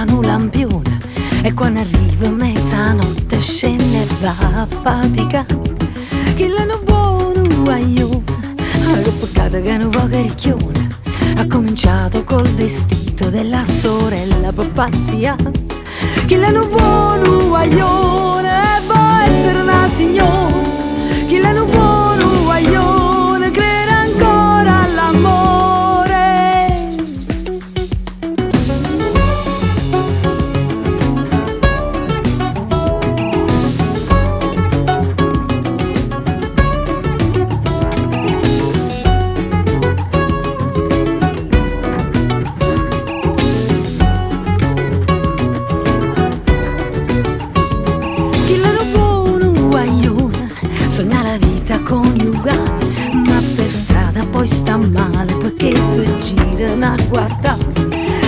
Un lampione e quando arriva mezzanotte scende e va a fatica. Chi l'hanno buono aiuto, che peccato che non va caricchione. Ha cominciato col vestito della sorella per pazzia. Chi l'hanno buono aione può essere una signora. Chi l'hanno buono aione crede ancora all'amore. Sogna la vita coniugale, ma per strada poi sta male perché si girano a guardare.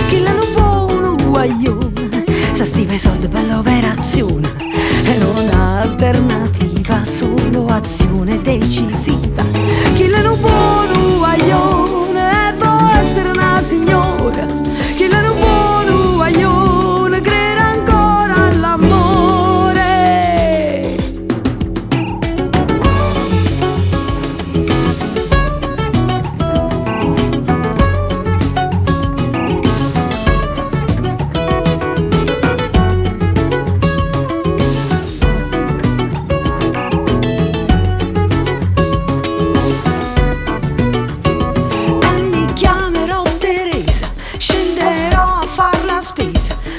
Chi l'hanno buono guaglione, sa stima i soldi per l'operazione e non ha alternativa, solo azione decisiva. Chi l'hanno buono guaglione può essere una signora. Chi l'hanno buono guaglione crede ancora all'amore.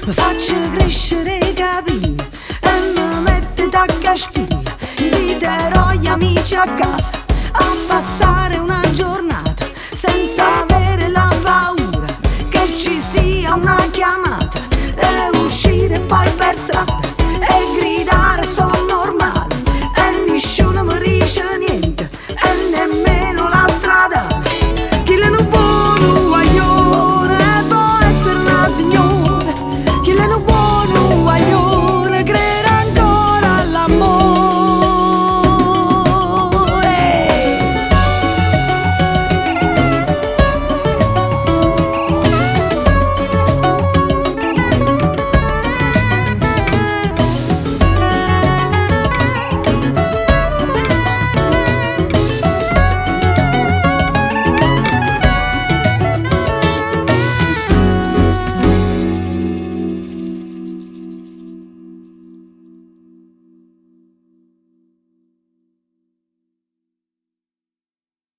Mi faccio crescere i capelli e mi mette da caspiglia. Inviterò gli amici a casa a passare una